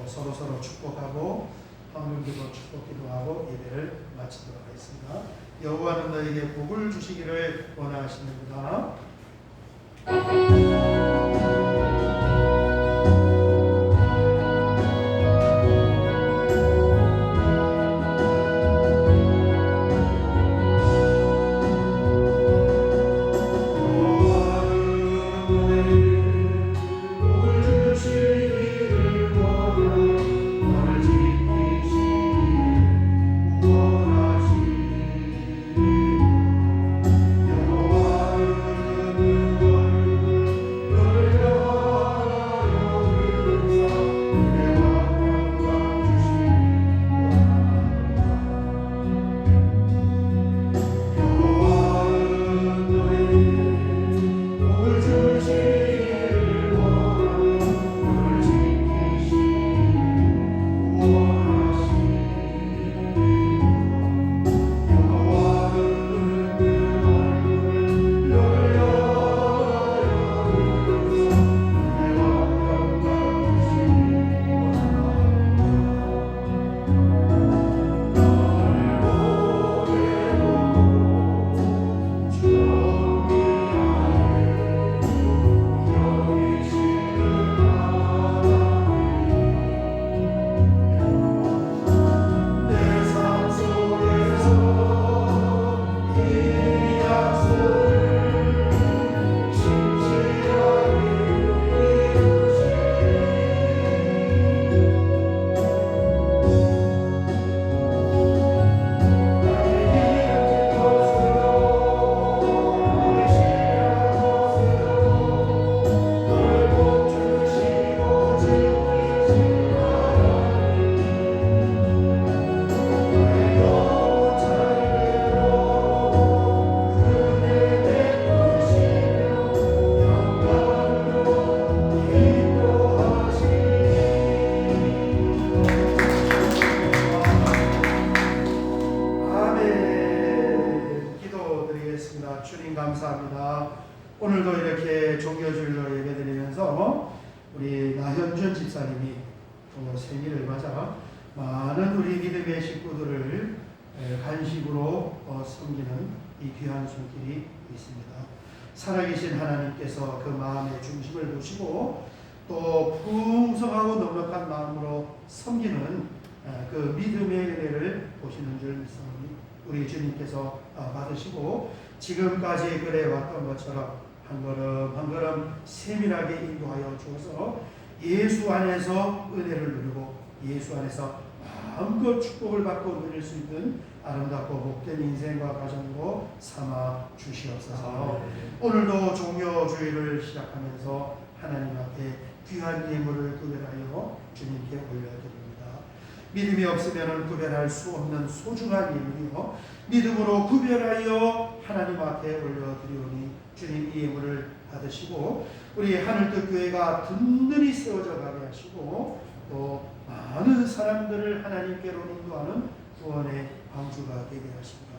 서로 축복하고 황금기도 축복기도 하고 예배를 마치도록 하겠습니다. 여호와는 너에게 복을 주시기를 원하시는구나. 이렇게 종교주일로 예배드리면서 우리 나현준 집사님이 또 생일을 맞아 많은 우리 믿음의 식구들을 간식으로 섬기는 이 귀한 손길이 있습니다. 살아계신 하나님께서 그 마음의 중심을 보시고 또 풍성하고 넉넉한 마음으로 섬기는 그 믿음의 은혜를 보시는 줄 믿사오니 우리 주님께서 받으시고 지금까지 그래왔던 것처럼 한 걸음 한 걸음 세밀하게 인도하여 주어서 예수 안에서 은혜를 누리고 예수 안에서 마음껏 축복을 받고 누릴 수 있는 아름답고 복된 인생과 가정으로 삼아 주시옵소서. 오늘도 종료주일을 시작하면서 하나님 앞에 귀한 예물을 구별하여 주님께 올려드립니다. 믿음이 없으면 구별할 수 없는 소중한 예물이요 믿음으로 구별하여 하나님 앞에 올려드리오니 주님 이 예물을 받으시고 우리 하늘특교회가 든든히 세워져 가게 하시고 또 많은 사람들을 하나님께로 인도하는 구원의 방주가 되게 하십니다.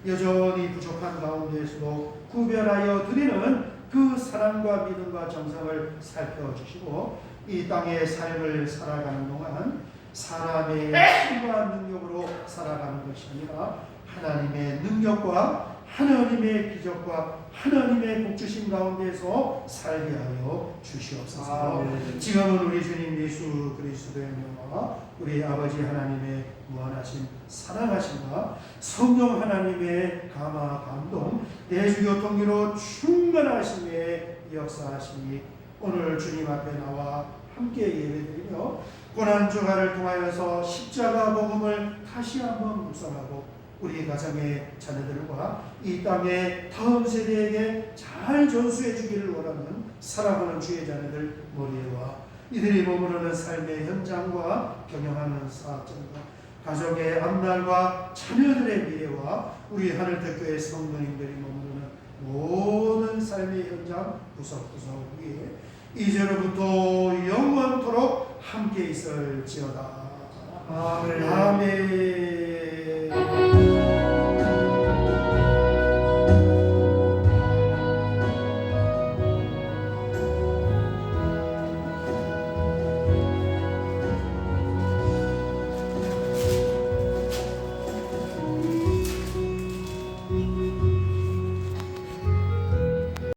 여전히 부족한 가운데에서도 구별하여 드리는 그 사랑과 믿음과 정성을 살펴주시고 이 땅의 삶을 살아가는 동안 사람의 힘과 능력으로 살아가는 것이 아니라 하나님의 능력과 하나님의 기적과 하나님의 복주심 가운데서 살게 하여 주시옵소서. 지금은 우리 주님 예수 그리스도의 명과 우리 아버지 하나님의 무한하신 사랑하심과 성령 하나님의 감화 감동 대주교통기로 충만하심의 역사하심이 오늘 주님 앞에 나와 함께 예배드리며 고난주간을 통하여서 십자가 복음을 다시 한번 묵상하고 우리 가정의 자녀들과 이 땅의 다음 세대에게 잘 전수해 주기를 원하는 사랑하는 주의 자녀들 머리에와 이들이 머무르는 삶의 현장과 경영하는 사업장과 가정의 앞날과 자녀들의 미래와 우리 하늘특교의 성도님들이 머무르는 모든 삶의 현장 구석구석 위에 이제로부터 영원토록 함께 있을지어다. 아멘. 아멘.